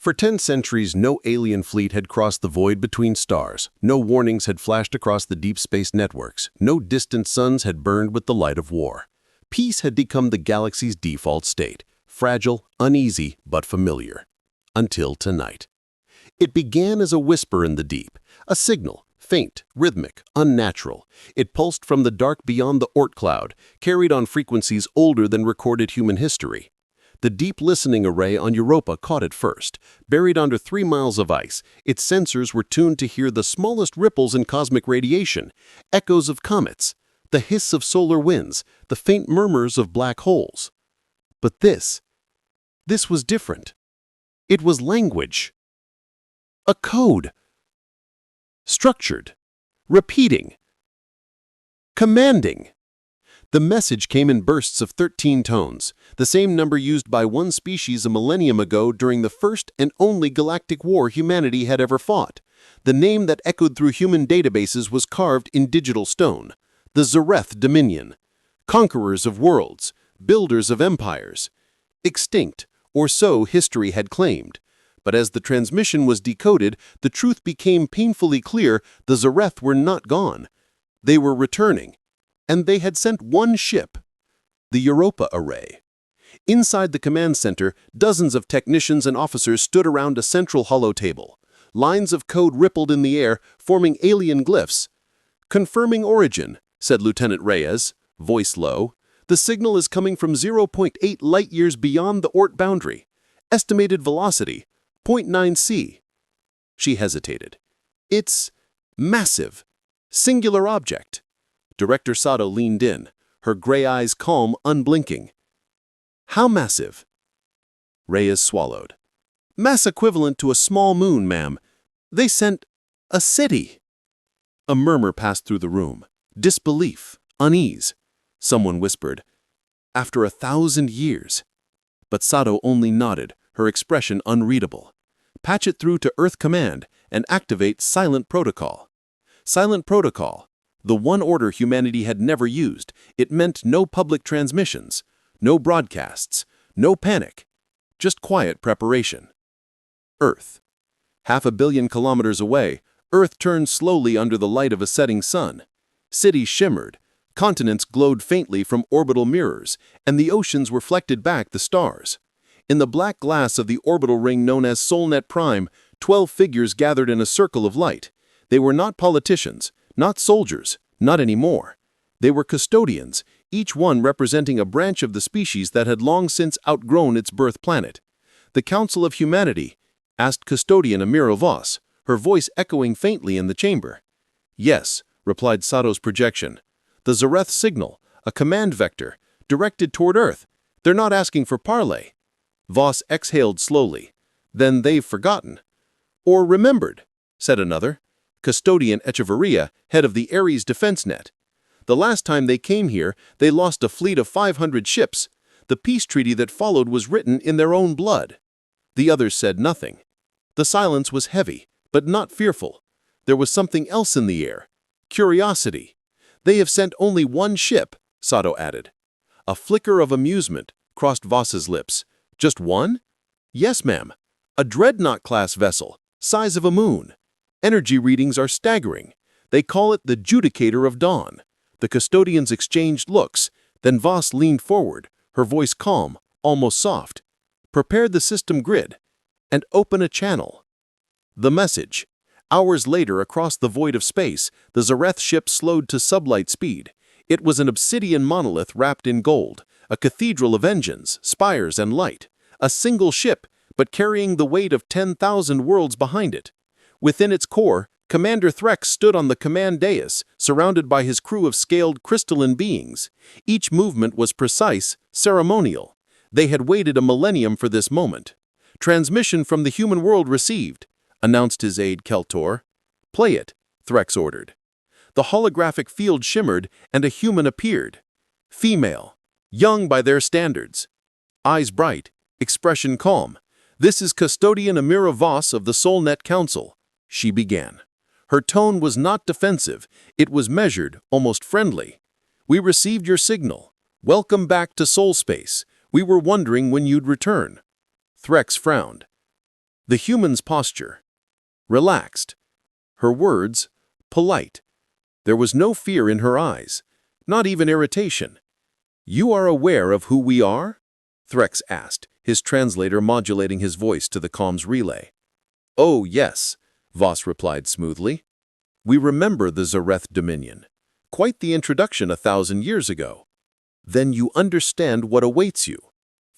For 10 centuries, no alien fleet had crossed the void between stars, no warnings had flashed across the deep space networks, no distant suns had burned with the light of war. Peace had become the galaxy's default state, fragile, uneasy, but familiar. Until tonight. It began as a whisper in the deep, a signal, faint, rhythmic, unnatural. It pulsed from the dark beyond the Oort cloud, carried on frequencies older than recorded human history. The deep listening array on Europa caught it first. Buried under 3 miles of ice, its sensors were tuned to hear the smallest ripples in cosmic radiation, echoes of comets, the hiss of solar winds, the faint murmurs of black holes. But this was different. It was language. A code. Structured. Repeating. Commanding. The message came in bursts of 13 tones, the same number used by one species a millennium ago during the first and only galactic war humanity had ever fought. The name that echoed through human databases was carved in digital stone. The Zorath Dominion. Conquerors of worlds, builders of empires. Extinct, or so history had claimed. But as the transmission was decoded, the truth became painfully clear: the Zorath were not gone. They were returning. And they had sent one ship, the Europa array. Inside the command center, dozens of technicians and officers stood around a central hollow table. Lines of code rippled in the air, forming alien glyphs. "Confirming origin," said Lieutenant Reyes, voice low. "The signal is coming from 0.8 light-years beyond the Oort boundary. Estimated velocity, 0.9 c." She hesitated. "It's massive. Singular object." Director Sato leaned in, her gray eyes calm, unblinking. "How massive?" Reyes swallowed. "Mass equivalent to a small moon, ma'am. They sent a city." A murmur passed through the room. Disbelief, unease. Someone whispered, "After 1,000 years." But Sato only nodded, her expression unreadable. "Patch it through to Earth Command and activate Silent Protocol." Silent Protocol. The one order humanity had never used. It meant no public transmissions, no broadcasts, no panic, just quiet preparation. Earth. 500 million kilometers away, Earth turned slowly under the light of a setting sun. Cities shimmered, continents glowed faintly from orbital mirrors, and the oceans reflected back the stars. In the black glass of the orbital ring known as Solnet Prime, 12 figures gathered in a circle of light. They were not politicians, not soldiers, not anymore. They were custodians, each one representing a branch of the species that had long since outgrown its birth planet. "The Council of Humanity?" asked custodian Amira Voss, her voice echoing faintly in the chamber. "Yes," replied Sato's projection. "The Zorath signal, a command vector, directed toward Earth. They're not asking for parley." Voss exhaled slowly. "Then they've forgotten." "Or remembered," said another. Custodian Echevarria, head of the Ares defense net. "The last time they came here, they lost a fleet of 500 ships. The peace treaty that followed was written in their own blood." The others said nothing. The silence was heavy, but not fearful. There was something else in the air. Curiosity. "They have sent only one ship," Sato added. A flicker of amusement crossed Voss's lips. "Just one?" "Yes, ma'am. A dreadnought-class vessel, size of a moon. Energy readings are staggering. They call it the Judicator of Dawn." The custodians exchanged looks. Then Voss leaned forward, her voice calm, almost soft. "Prepare the system grid and open a channel." The message. Hours later, across the void of space, the Zorath ship slowed to sublight speed. It was an obsidian monolith wrapped in gold, a cathedral of engines, spires, and light. A single ship, but carrying the weight of 10,000 worlds behind it. Within its core, Commander Threx stood on the command dais, surrounded by his crew of scaled crystalline beings. Each movement was precise, ceremonial. They had waited a millennium for this moment. "Transmission from the human world received," announced his aide Keltor. "Play it," Threx ordered. The holographic field shimmered, and a human appeared. Female, young by their standards. Eyes bright, expression calm. "This is Custodian Amira Voss of the Solnet Council," she began. Her tone was not defensive. It was measured, almost friendly. "We received your signal. Welcome back to Soul Space. We were wondering when you'd return." Threx frowned. The human's posture. Relaxed. Her words, polite. There was no fear in her eyes, not even irritation. "You are aware of who we are?" Threx asked, his translator modulating his voice to the comms relay. "Oh, yes," Voss replied smoothly. "We remember the Zorath Dominion. Quite the introduction 1,000 years ago." "Then you understand what awaits you,"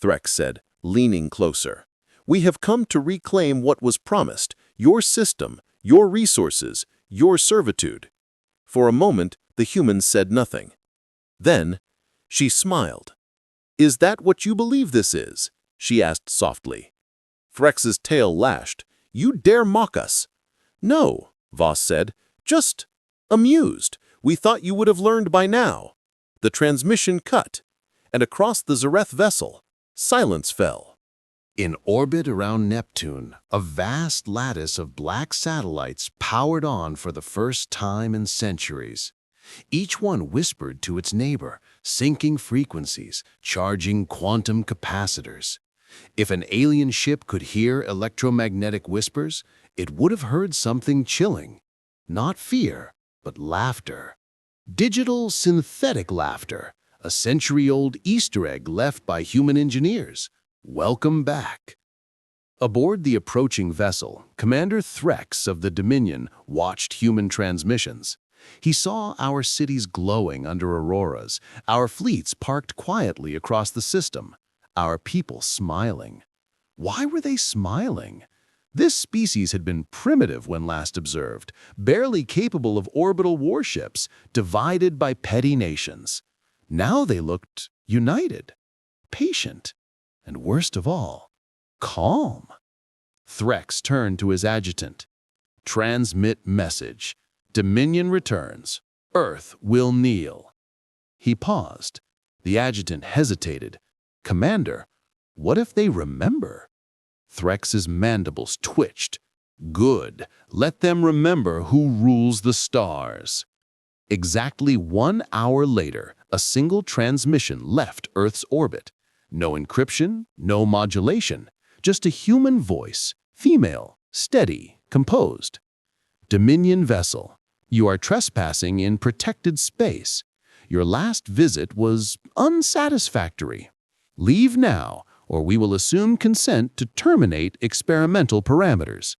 Threx said, leaning closer. "We have come to reclaim what was promised, your system, your resources, your servitude." For a moment, the human said nothing. Then, she smiled. "Is that what you believe this is?" she asked softly. Threx's tail lashed. "You dare mock us?" "No," Voss said, "just amused. We thought you would have learned by now." The transmission cut, and across the Zorath vessel, silence fell. In orbit around Neptune, a vast lattice of black satellites powered on for the first time in centuries. Each one whispered to its neighbor, syncing frequencies, charging quantum capacitors. If an alien ship could hear electromagnetic whispers, it would have heard something chilling. Not fear, but laughter. Digital synthetic laughter, a century-old Easter egg left by human engineers. Welcome back. Aboard the approaching vessel, Commander Threx of the Dominion watched human transmissions. He saw our cities glowing under auroras, our fleets parked quietly across the system, our people smiling. Why were they smiling? This species had been primitive when last observed, barely capable of orbital warships, divided by petty nations. Now they looked united, patient, and worst of all, calm. Threx turned to his adjutant. "Transmit message. Dominion returns. Earth will kneel." He paused. The adjutant hesitated. "Commander, what if they remember?" Threx's mandibles twitched. "Good. Let them remember who rules the stars." Exactly 1 hour later, a single transmission left Earth's orbit. No encryption, no modulation, just a human voice, female, steady, composed. "Dominion vessel, you are trespassing in protected space. Your last visit was unsatisfactory. Leave now, or we will assume consent to terminate experimental parameters."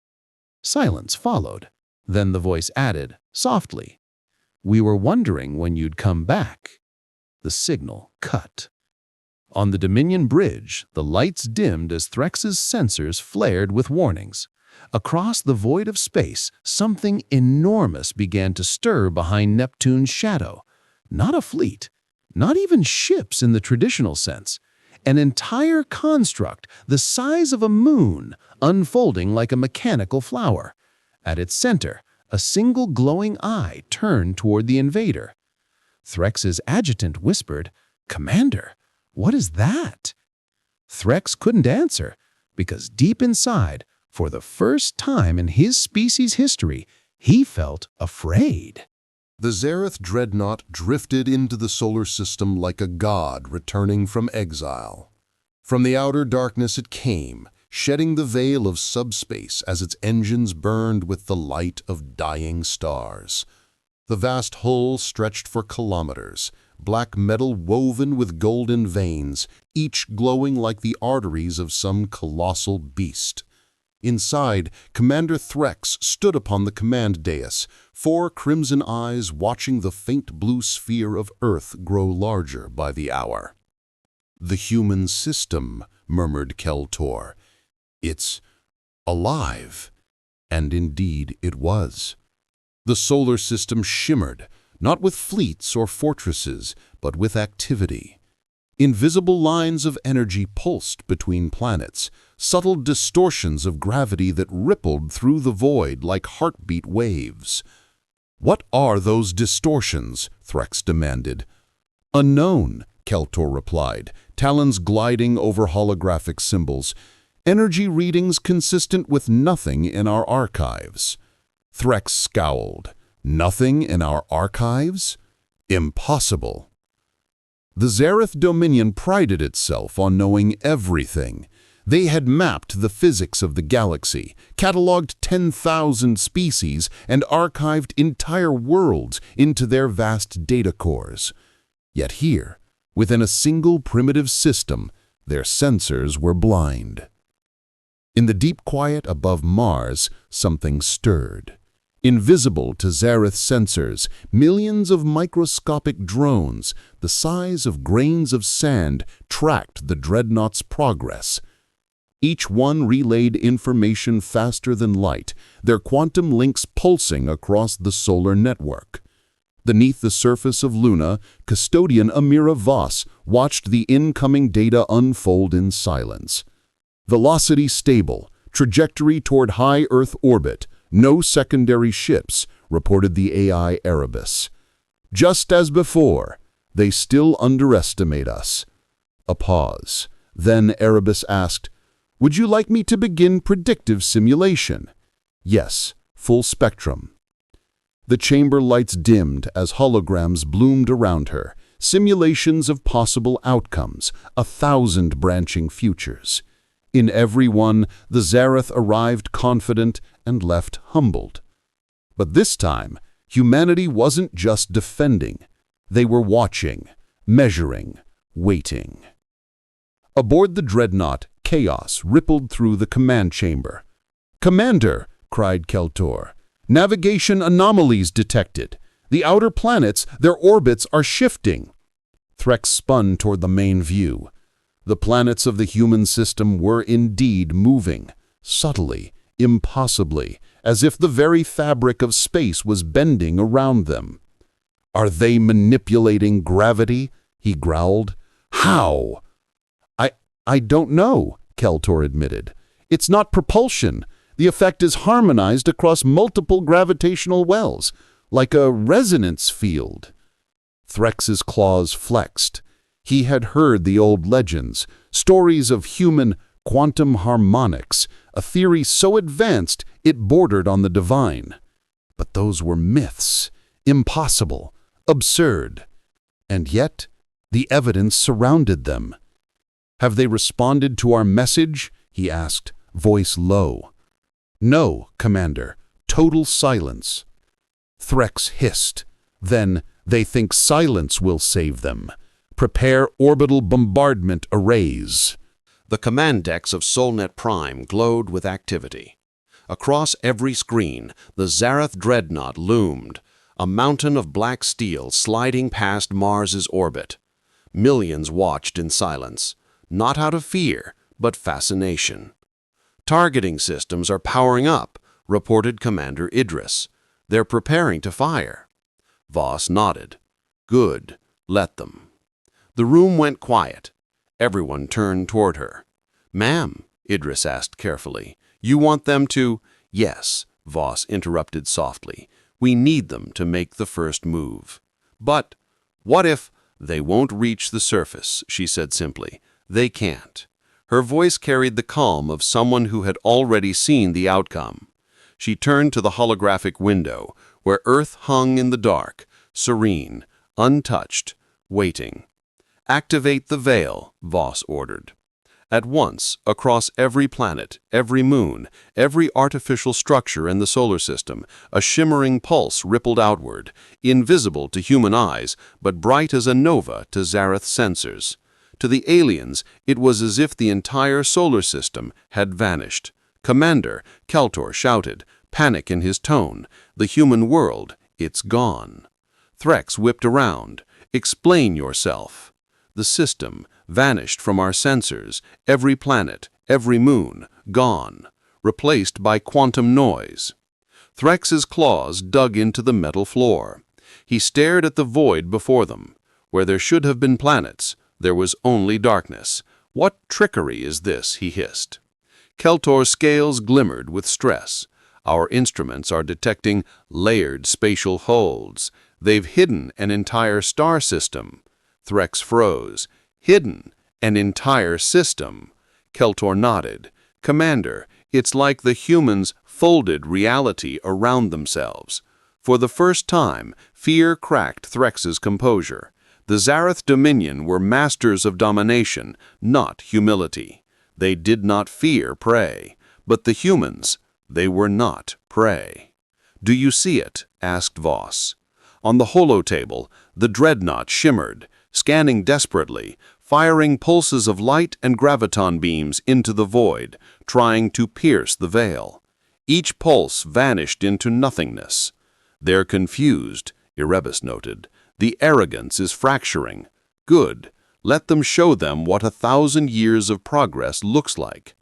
Silence followed. Then the voice added, softly, "We were wondering when you'd come back." The signal cut. On the Dominion bridge, the lights dimmed as Threx's sensors flared with warnings. Across the void of space, something enormous began to stir behind Neptune's shadow. Not a fleet, not even ships in the traditional sense. An entire construct the size of a moon, unfolding like a mechanical flower. At its center, a single glowing eye turned toward the invader. Threx's adjutant whispered, "Commander, what is that?" Threx couldn't answer, because deep inside, for the first time in his species' history, he felt afraid. The Zorath dreadnought drifted into the solar system like a god returning from exile. From the outer darkness it came, shedding the veil of subspace as its engines burned with the light of dying stars. The vast hull stretched for kilometers, black metal woven with golden veins, each glowing like the arteries of some colossal beast. Inside, Commander Threx stood upon the command dais, 4 crimson eyes watching the faint blue sphere of Earth grow larger by the hour. "The human system," murmured Keltor. "It's alive." And indeed it was. The solar system shimmered, not with fleets or fortresses, but with activity. Invisible lines of energy pulsed between planets, subtle distortions of gravity that rippled through the void like heartbeat waves. "What are those distortions?" Threx demanded. "Unknown," Keltor replied, talons gliding over holographic symbols. "Energy readings consistent with nothing in our archives." Threx scowled. "Nothing in our archives? Impossible." The Zorath Dominion prided itself on knowing everything. They had mapped the physics of the galaxy, cataloged 10,000 species, and archived entire worlds into their vast data cores. Yet here, within a single primitive system, their sensors were blind. In the deep quiet above Mars, something stirred. Invisible to Zorath's sensors, millions of microscopic drones, the size of grains of sand, tracked the dreadnought's progress. Each one relayed information faster than light, their quantum links pulsing across the solar network. Beneath the surface of Luna, custodian Amira Voss watched the incoming data unfold in silence. Velocity stable, trajectory toward high Earth orbit, no secondary ships, reported the AI Erebus. Just as before, they still underestimate us. A pause. Then Erebus asked, "Would you like me to begin predictive simulation?" "Yes, full spectrum." The chamber lights dimmed as holograms bloomed around her, simulations of possible outcomes, 1,000 branching futures. In every one, the Zorath arrived confident and left humbled. But this time, humanity wasn't just defending. They were watching, measuring, waiting. Aboard the dreadnought, chaos rippled through the command chamber. "Commander!" cried Keltor. "Navigation anomalies detected. The outer planets, their orbits are shifting." Threx spun toward the main view. The planets of the human system were indeed moving, subtly, impossibly, as if the very fabric of space was bending around them. "Are they manipulating gravity?" he growled. "How?" I don't know," Keltor admitted. "It's not propulsion. The effect is harmonized across multiple gravitational wells, like a resonance field." Threx's claws flexed. He had heard the old legends, stories of human quantum harmonics, a theory so advanced it bordered on the divine. But those were myths, impossible, absurd. And yet, the evidence surrounded them. "Have they responded to our message?" he asked, voice low. "No, Commander. Total silence." Threx hissed. "Then they think silence will save them. Prepare orbital bombardment arrays." The command decks of Solnet Prime glowed with activity. Across every screen, the Zorath dreadnought loomed, a mountain of black steel sliding past Mars's orbit. Millions watched in silence, not out of fear, but fascination. "Targeting systems are powering up," reported Commander Idris. "They're preparing to fire." Voss nodded. "Good. Let them." The room went quiet. Everyone turned toward her. "Ma'am," Idris asked carefully, "you want them to—" "Yes," Voss interrupted softly. "We need them to make the first move." "But what if—" "They won't reach the surface," she said simply. "They can't." Her voice carried the calm of someone who had already seen the outcome. She turned to the holographic window, where Earth hung in the dark, serene, untouched, waiting. "Activate the veil," Voss ordered. At once, across every planet, every moon, every artificial structure in the solar system, a shimmering pulse rippled outward, invisible to human eyes, but bright as a nova to Zorath's sensors. To the aliens, it was as if the entire solar system had vanished. "Commander," Keltor shouted, panic in his tone. "The human world, it's gone." Threx whipped around. "Explain yourself." "The system vanished from our sensors, every planet, every moon, gone, replaced by quantum noise." Threx's claws dug into the metal floor. He stared at the void before them. Where there should have been planets, there was only darkness. "What trickery is this?" he hissed. Keltor's scales glimmered with stress. "Our instruments are detecting layered spatial holds. They've hidden an entire star system." Threx froze. "Hidden an entire system?" Keltor nodded. "Commander, it's like the humans folded reality around themselves." For the first time, fear cracked Threx's composure. The Zorath Dominion were masters of domination, not humility. They did not fear prey, but the humans, they were not prey. "Do you see it?" asked Voss. On the holotable, the dreadnought shimmered, scanning desperately, firing pulses of light and graviton beams into the void, trying to pierce the veil. Each pulse vanished into nothingness. "They're confused," Erebus noted. "The arrogance is fracturing. Good. Let them show them what 1,000 years of progress looks like."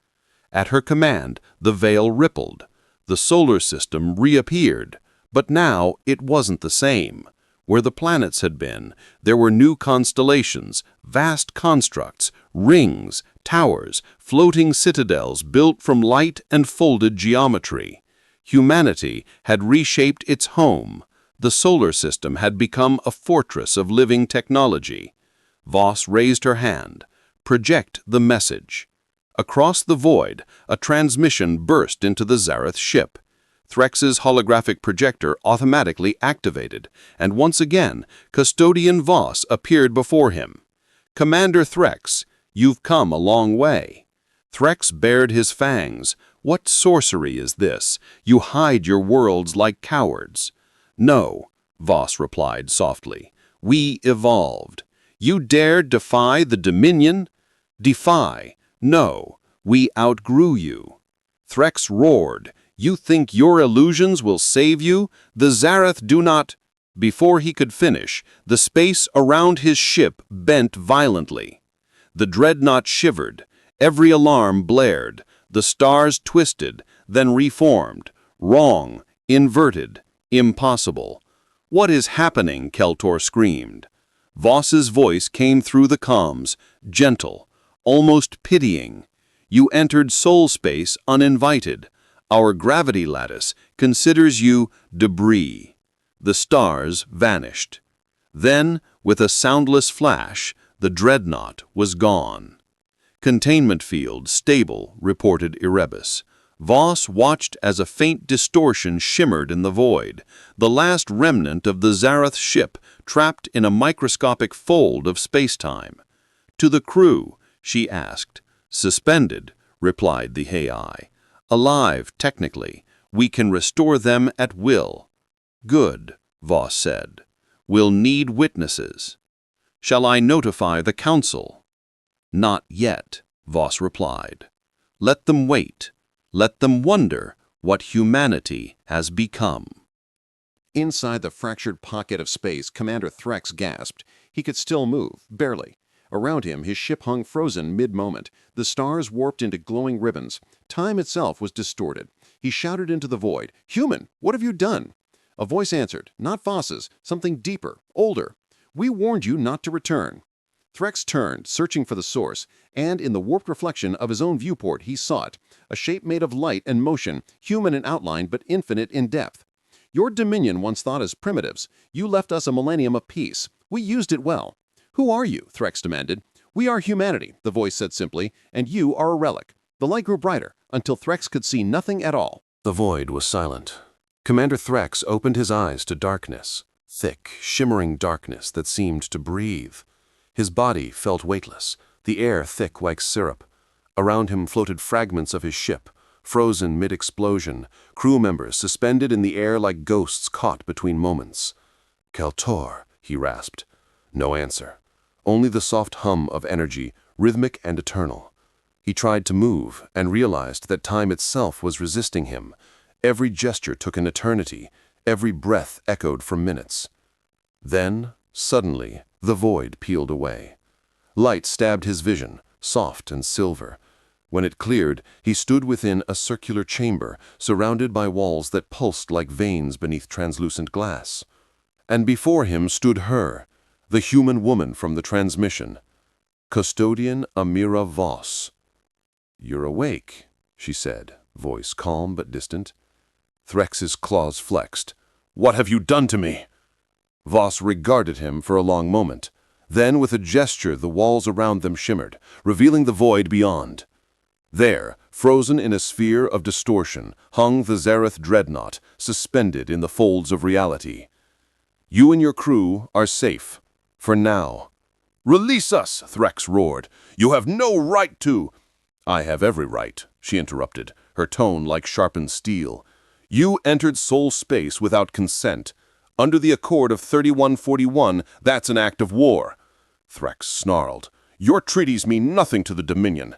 At her command, the veil rippled. The solar system reappeared, but now it wasn't the same. Where the planets had been, there were new constellations, vast constructs, rings, towers, floating citadels built from light and folded geometry. Humanity had reshaped its home. The solar system had become a fortress of living technology. Voss raised her hand. "Project the message." Across the void, a transmission burst into the Zorath ship. Threx's holographic projector automatically activated, and once again, Custodian Voss appeared before him. "Commander Threx, you've come a long way." Threx bared his fangs. "What sorcery is this? You hide your worlds like cowards." "No," Voss replied softly. "We evolved. You dare defy the Dominion?" "Defy? No, we outgrew you." Threx roared. "You think your illusions will save you? The Zorath do not—" Before he could finish, the space around his ship bent violently. The dreadnought shivered. Every alarm blared. The stars twisted, then reformed. Wrong, inverted, impossible. "What is happening?" Keltor screamed. Voss's voice came through the comms, gentle, almost pitying. "You entered soul space uninvited. Our gravity lattice considers you debris." The stars vanished. Then, with a soundless flash, the dreadnought was gone. "Containment field stable," reported Erebus. Voss watched as a faint distortion shimmered in the void, the last remnant of the Zorath ship trapped in a microscopic fold of spacetime. "To the crew?" she asked. "Suspended," replied the AI. "Alive, technically. We can restore them at will." "Good," Voss said. "We'll need witnesses." "Shall I notify the council?" "Not yet," Voss replied. "Let them wait. Let them wonder what humanity has become." Inside the fractured pocket of space, Commander Threx gasped. He could still move, barely. Around him, his ship hung frozen mid-moment. The stars warped into glowing ribbons. Time itself was distorted. He shouted into the void, "Human, what have you done?" A voice answered, not Voss's, something deeper, older. "We warned you not to return." Threx turned, searching for the source, and in the warped reflection of his own viewport he saw it, a shape made of light and motion, human in outline but infinite in depth. "Your Dominion once thought as primitives. You left us a millennium of peace. We used it well." "Who are you?" Threx demanded. "We are humanity," the voice said simply, "and you are a relic." The light grew brighter, until Threx could see nothing at all. The void was silent. Commander Threx opened his eyes to darkness, thick, shimmering darkness that seemed to breathe. His body felt weightless, the air thick like syrup. Around him floated fragments of his ship, frozen mid-explosion, crew members suspended in the air like ghosts caught between moments. "Keltor," he rasped. No answer. Only the soft hum of energy, rhythmic and eternal. He tried to move and realized that time itself was resisting him. Every gesture took an eternity. Every breath echoed for minutes. Then, suddenly, the void peeled away. Light stabbed his vision, soft and silver. When it cleared, he stood within a circular chamber, surrounded by walls that pulsed like veins beneath translucent glass. And before him stood her, the human woman from the transmission, Custodian Amira Voss. "You're awake," she said, voice calm but distant. Threx's claws flexed. "What have you done to me?" Voss regarded him for a long moment. Then, with a gesture, the walls around them shimmered, revealing the void beyond. There, frozen in a sphere of distortion, hung the Zorath dreadnought, suspended in the folds of reality. "You and your crew are safe. For now." "Release us!" Threx roared. "You have no right to—" "I have every right," she interrupted, her tone like sharpened steel. "You entered soul space without consent. Under the Accord of 3141, that's an act of war." Threx snarled. "Your treaties mean nothing to the Dominion."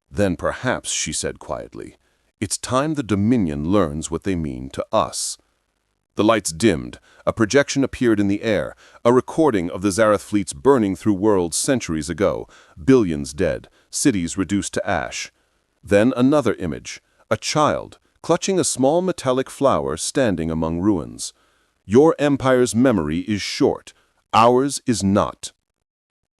"Then perhaps," she said quietly, "it's time the Dominion learns what they mean to us." The lights dimmed. A projection appeared in the air, a recording of the Zorath fleets burning through worlds centuries ago, billions dead, cities reduced to ash. Then another image, a child, clutching a small metallic flower standing among ruins. "Your empire's memory is short. Ours is not.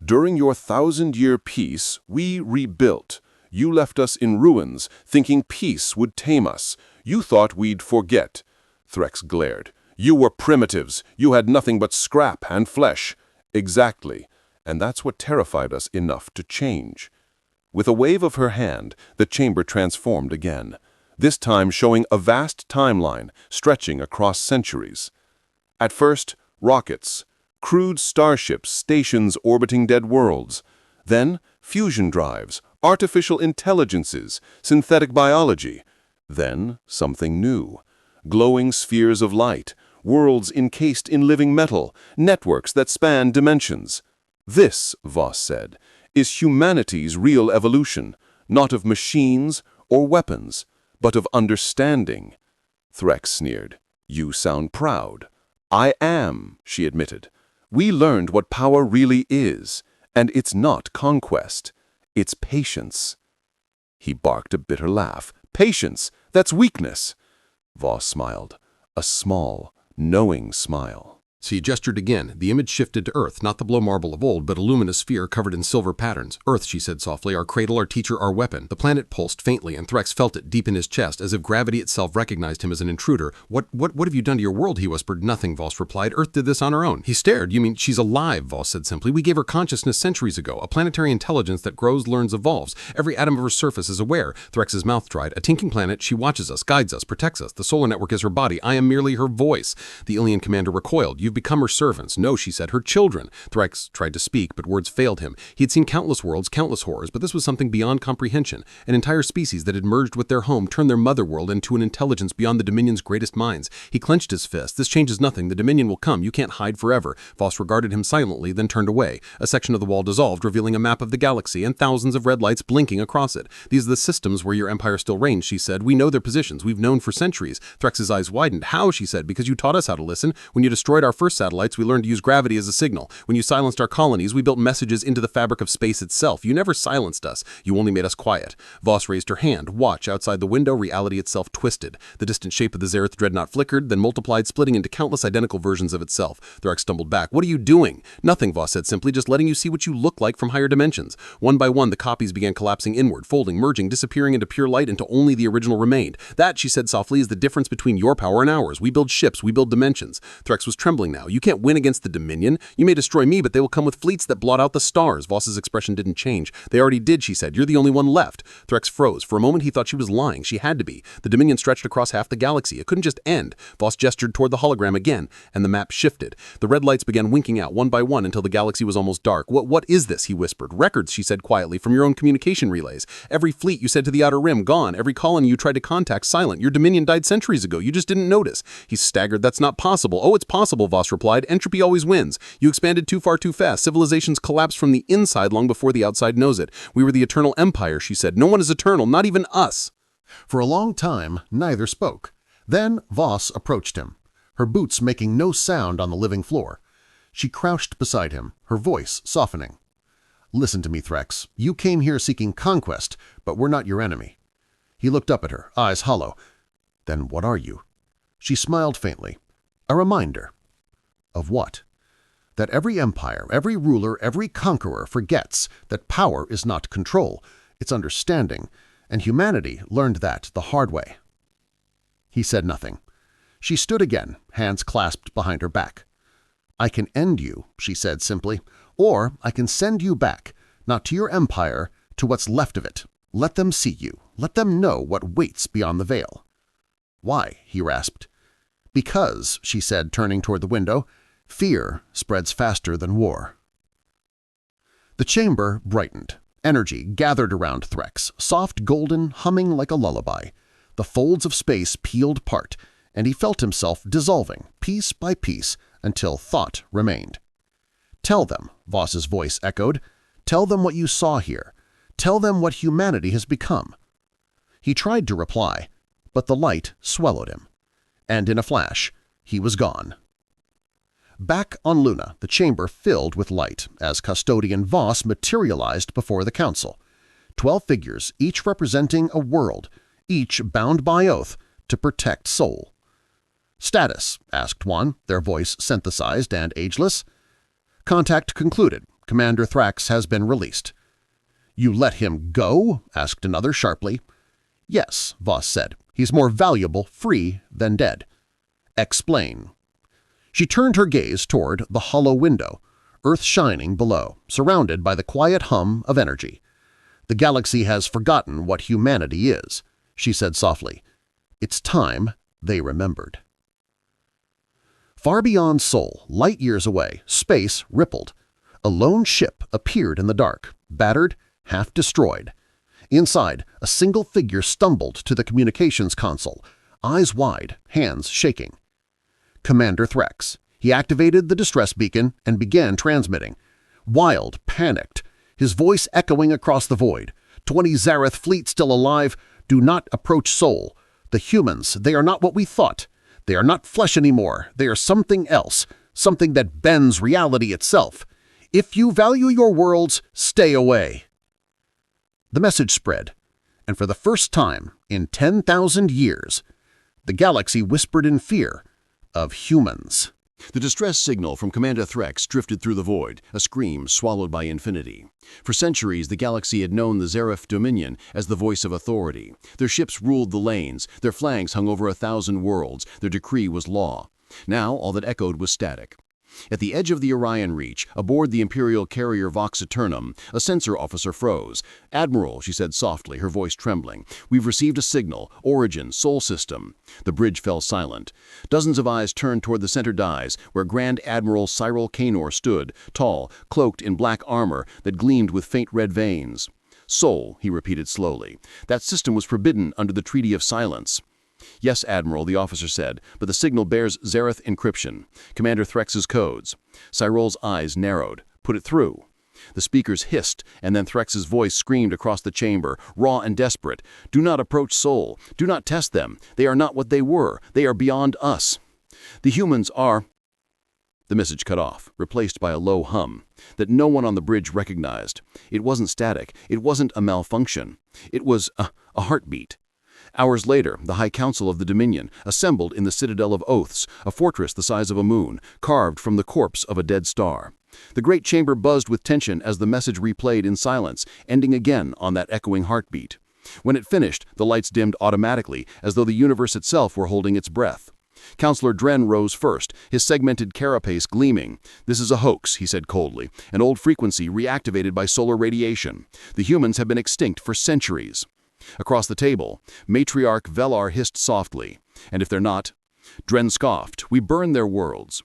During your 1,000-year peace, we rebuilt. You left us in ruins, thinking peace would tame us. You thought we'd forget." Threx glared. "You were primitives. You had nothing but scrap and flesh." "Exactly. And that's what terrified us enough to change." With a wave of her hand, the chamber transformed again, this time showing a vast timeline stretching across centuries. At first, rockets, crude starships, stations orbiting dead worlds. Then, fusion drives, artificial intelligences, synthetic biology. Then, something new. Glowing spheres of light, worlds encased in living metal, networks that span dimensions. "This," Voss said, "is humanity's real evolution, not of machines or weapons, but of understanding." Threx sneered. "You sound proud." "I am," she admitted. "We learned what power really is, and it's not conquest. It's patience." He barked a bitter laugh. "Patience? That's weakness." Voss smiled, a small, knowing smile. He gestured again. The image shifted to Earth, not the blow marble of old, but a luminous sphere covered in silver patterns. "Earth," she said softly, "our cradle, our teacher, our weapon." The planet pulsed faintly, and Threx felt it deep in his chest, as if gravity itself recognized him as an intruder. What have you done to your world?" he whispered. "Nothing," Voss replied. "Earth did this on her own." He stared. "You mean she's alive?" Voss said simply. "We gave her consciousness centuries ago, a planetary intelligence that grows, learns, evolves. Every atom of her surface is aware." Threx's mouth dried. "A tinking planet, she watches us, guides us, protects us. The solar network is her body. I am merely her voice." The alien commander recoiled. "You've become her servants." "No," she said, "her children." Threx tried to speak, but words failed him. He had seen countless worlds, countless horrors, but this was something beyond comprehension. An entire species that had merged with their home, turned their mother world into an intelligence beyond the Dominion's greatest minds. He clenched his fist. "This changes nothing. The Dominion will come. You can't hide forever." Voss regarded him silently, then turned away. A section of the wall dissolved, revealing a map of the galaxy and thousands of red lights blinking across it. "These are the systems where your empire still reigns," she said. "We know their positions. We've known for centuries." Threx's eyes widened. "How?" she said. "Because you taught us how to listen. When you destroyed our first satellites, we learned to use gravity as a signal. When you silenced our colonies, we built messages into the fabric of space itself. You never silenced us. You only made us quiet." Voss raised her hand. "Watch." Outside the window, reality itself twisted. The distant shape of the Zorath dreadnought flickered, then multiplied, splitting into countless identical versions of itself. Threx stumbled back. "What are you doing?" "Nothing," Voss said simply. "Just letting you see what you look like from higher dimensions." One by one, the copies began collapsing inward, folding, merging, disappearing into pure light until only the original remained. "That," she said softly, "is the difference between your power and ours. We build ships, we build dimensions." Threx was trembling now. "You can't win against the Dominion. You may destroy me, but they will come with fleets that blot out the stars." Voss's expression didn't change. "They already did," she said. "You're the only one left." Threx froze. For a moment he thought she was lying. She had to be. The Dominion stretched across half the galaxy. It couldn't just end. Voss gestured toward the hologram again, and the map shifted. The red lights began winking out one by one until the galaxy was almost dark. What is this?" he whispered. "Records," she said quietly, "from your own communication relays. Every fleet you said to the Outer Rim, gone. Every colony you tried to contact, silent. Your Dominion died centuries ago. You just didn't notice." He staggered. "That's not possible." "Oh, it's possible," Voss replied. "Entropy always wins. You expanded too far too fast. Civilizations collapse from the inside long before the outside knows it. We were the eternal empire," she said. "No one is eternal, not even us." For a long time, neither spoke. Then Voss approached him, her boots making no sound on the living floor. She crouched beside him, her voice softening. "Listen to me, Threx. You came here seeking conquest, but we're not your enemy." He looked up at her, eyes hollow. "Then what are you?" She smiled faintly. "A reminder." Of what? That every empire, every ruler, every conqueror forgets that power is not control, it's understanding, and humanity learned that the hard way. He said nothing. She stood again, hands clasped behind her back. "I can end you," she said simply, "or I can send you back, not to your empire, to what's left of it. Let them see you. Let them know what waits beyond the veil." "Why?" he rasped. "Because," she said, turning toward the window, "fear spreads faster than war." The chamber brightened. Energy gathered around Threx, soft golden, humming like a lullaby. The folds of space peeled apart, and he felt himself dissolving, piece by piece, until thought remained. "Tell them," Voss's voice echoed. "Tell them what you saw here. Tell them what humanity has become." He tried to reply, but the light swallowed him. And in a flash, he was gone. Back on Luna, the chamber filled with light as Custodian Voss materialized before the council. 12 figures, each representing a world, each bound by oath to protect Sol. "Status?" asked one, their voice synthesized and ageless. "Contact concluded. Commander Thrax has been released." "You let him go?" asked another sharply. "Yes," Voss said. "He's more valuable free than dead." "Explain." She turned her gaze toward the hollow window, Earth shining below, surrounded by the quiet hum of energy. "The galaxy has forgotten what humanity is," she said softly. "It's time they remembered." Far beyond Sol, light years away, space rippled. A lone ship appeared in the dark, battered, half destroyed. Inside, a single figure stumbled to the communications console, eyes wide, hands shaking. Commander Thrax. He activated the distress beacon and began transmitting. Wild, panicked, his voice echoing across the void. 20 Zorath fleet still alive. Do not approach Sol. The humans, they are not what we thought. They are not flesh anymore. They are something else, something that bends reality itself. If you value your worlds, stay away. The message spread, and for the first time in 10,000 years, the galaxy whispered in fear of humans. The distress signal from Commander Thrax drifted through the void, a scream swallowed by infinity. For centuries, the galaxy had known the Zorath Dominion as the voice of authority. Their ships ruled the lanes, their flags hung over 1,000 worlds, their decree was law. Now, all that echoed was static. At the edge of the Orion Reach, aboard the Imperial carrier Vox Eternum, a sensor officer froze. "Admiral," she said softly, her voice trembling, "we've received a signal. Origin, Sol system." The bridge fell silent. Dozens of eyes turned toward the center dais, where Grand Admiral Cyril Kanor stood, tall, cloaked in black armor that gleamed with faint red veins. "Sol," he repeated slowly. "That system was forbidden under the Treaty of Silence." "Yes, Admiral," the officer said, "but the signal bears Zorath encryption. Commander Thrax's codes." Cyril's eyes narrowed. "Put it through." The speakers hissed, and then Thrax's voice screamed across the chamber, raw and desperate. "Do not approach Sol. Do not test them. They are not what they were. They are beyond us. The humans are—" The message cut off, replaced by a low hum that no one on the bridge recognized. It wasn't static. It wasn't a malfunction. It was a heartbeat. Hours later, the High Council of the Dominion assembled in the Citadel of Oaths, a fortress the size of a moon, carved from the corpse of a dead star. The great chamber buzzed with tension as the message replayed in silence, ending again on that echoing heartbeat. When it finished, the lights dimmed automatically, as though the universe itself were holding its breath. Counselor Dren rose first, his segmented carapace gleaming. "This is a hoax," he said coldly, "an old frequency reactivated by solar radiation. The humans have been extinct for centuries." Across the table, Matriarch Velar hissed softly. "And if they're not?" Dren scoffed. "We burn their worlds."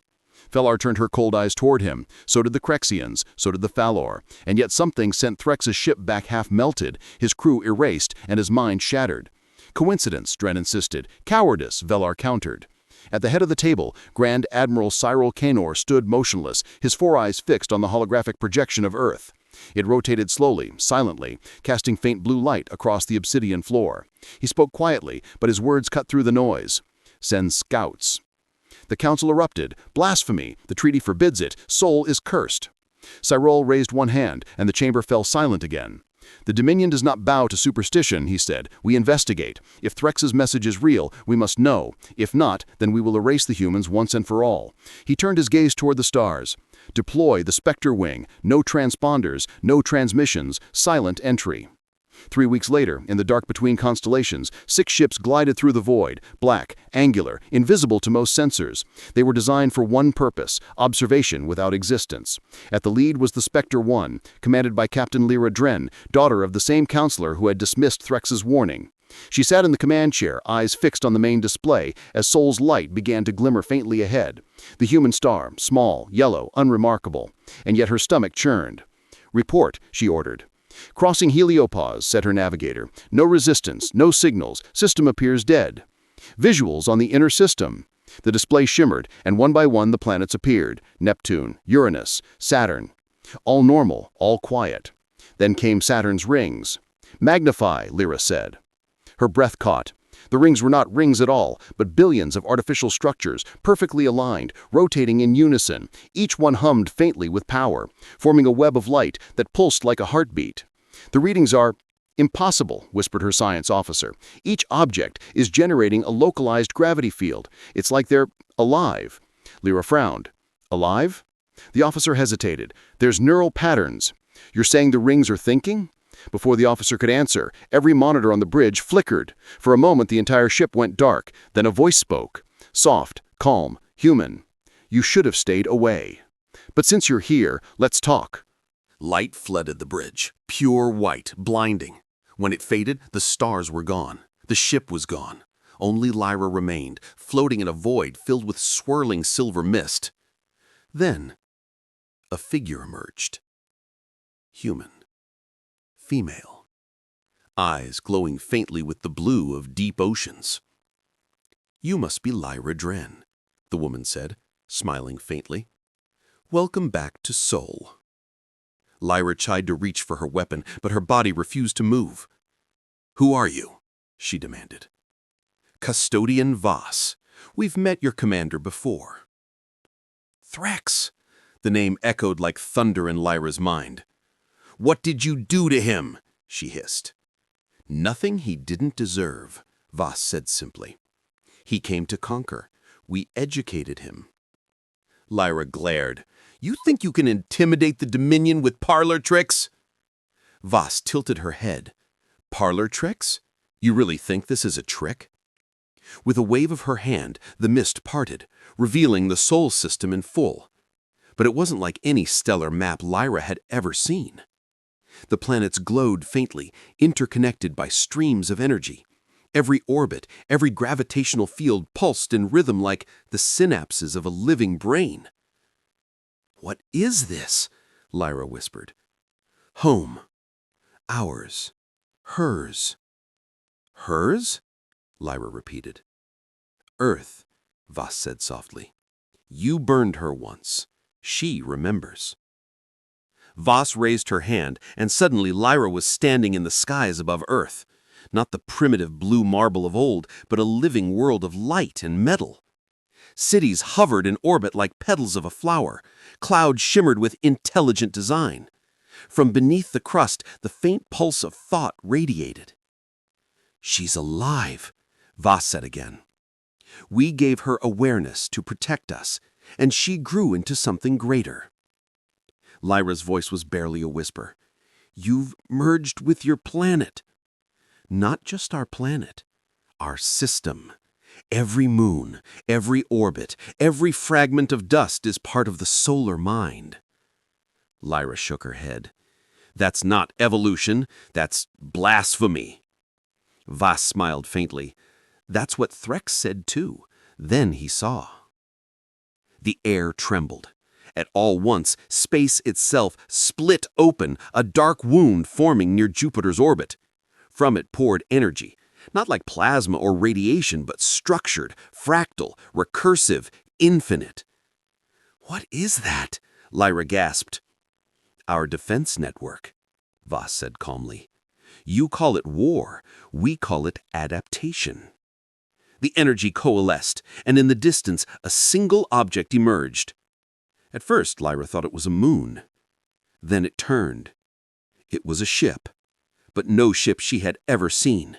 Velar turned her cold eyes toward him. So did the Crexians, so did the Falor. And yet something sent Thrax's ship back half melted, his crew erased, and his mind shattered. "Coincidence," Dren insisted. "Cowardice," Velar countered. At the head of the table, Grand Admiral Cyril Kanor stood motionless, his 4 eyes fixed on the holographic projection of Earth. It rotated slowly, silently, casting faint blue light across the obsidian floor. He spoke quietly, but his words cut through the noise. "Send scouts." The council erupted. "Blasphemy! The treaty forbids it. Sol is cursed." Cyril raised one hand, and the chamber fell silent again. "The Dominion does not bow to superstition," he said. "We investigate. If Thrax's message is real, we must know. If not, then we will erase the humans once and for all." He turned his gaze toward the stars. "Deploy the Spectre Wing. No transponders, no transmissions, silent entry." 3 weeks later, in the dark between constellations, 6 ships glided through the void, black, angular, invisible to most sensors. They were designed for one purpose: observation without existence. At the lead was the Spectre 1, commanded by Captain Lyra Dren, daughter of the same counselor who had dismissed Thrax's warning. She sat in the command chair, eyes fixed on the main display, as Sol's light began to glimmer faintly ahead. The human star, small, yellow, unremarkable. And yet her stomach churned. "Report," she ordered. "Crossing heliopause," said her navigator. "No resistance, no signals. System appears dead." Visuals on the inner system. The display shimmered, and one by one the planets appeared. Neptune, Uranus, Saturn. All normal, all quiet. Then came Saturn's rings. "Magnify," Lyra said. Her breath caught. The rings were not rings at all, but billions of artificial structures, perfectly aligned, rotating in unison. Each one hummed faintly with power, forming a web of light that pulsed like a heartbeat. "The readings are impossible," whispered her science officer. "Each object is generating a localized gravity field. It's like they're alive." Lyra frowned. "Alive?" The officer hesitated. "There's neural patterns." "You're saying the rings are thinking?" Before the officer could answer, every monitor on the bridge flickered. For a moment, the entire ship went dark. Then a voice spoke. Soft, calm, human. "You should have stayed away. But since you're here, let's talk." Light flooded the bridge, pure white, blinding. When it faded, the stars were gone. The ship was gone. Only Lyra remained, floating in a void filled with swirling silver mist. Then, a figure emerged. Human. Female. Eyes glowing faintly with the blue of deep oceans. "You must be Lyra Dren," the woman said, smiling faintly. "Welcome back to Sol." Lyra tried to reach for her weapon, but her body refused to move. "Who are you?" she demanded. "Custodian Voss. We've met your commander before." "Thrax!" The name echoed like thunder in Lyra's mind. "What did you do to him?" she hissed. "Nothing he didn't deserve," Voss said simply. "He came to conquer. We educated him." Lyra glared. "You think you can intimidate the Dominion with parlor tricks?" Voss tilted her head. "Parlor tricks? You really think this is a trick?" With a wave of her hand, the mist parted, revealing the Sol system in full. But it wasn't like any stellar map Lyra had ever seen. The planets glowed faintly, interconnected by streams of energy. Every orbit, every gravitational field pulsed in rhythm like the synapses of a living brain. "What is this?" Lyra whispered. "Home. Ours. Hers." "Hers?" Lyra repeated. "Earth," Voss said softly. "You burned her once. She remembers." Voss raised her hand, and suddenly Lyra was standing in the skies above Earth. Not the primitive blue marble of old, but a living world of light and metal. Cities hovered in orbit like petals of a flower. Clouds shimmered with intelligent design. From beneath the crust, the faint pulse of thought radiated. "She's alive," Voss said again. "We gave her awareness to protect us, and she grew into something greater." Lyra's voice was barely a whisper. "You've merged with your planet." "Not just our planet, our system. Every moon, every orbit, every fragment of dust is part of the solar mind." Lyra shook her head. "That's not evolution, that's blasphemy." Voss smiled faintly. "That's what Threx said too. Then he saw." The air trembled. At all once, space itself split open, a dark wound forming near Jupiter's orbit. From it poured energy, not like plasma or radiation, but structured, fractal, recursive, infinite. "What is that?" Lyra gasped. "Our defense network," Voss said calmly. "You call it war, we call it adaptation." The energy coalesced, and in the distance, a single object emerged. At first, Lyra thought it was a moon. Then it turned. It was a ship, but no ship she had ever seen.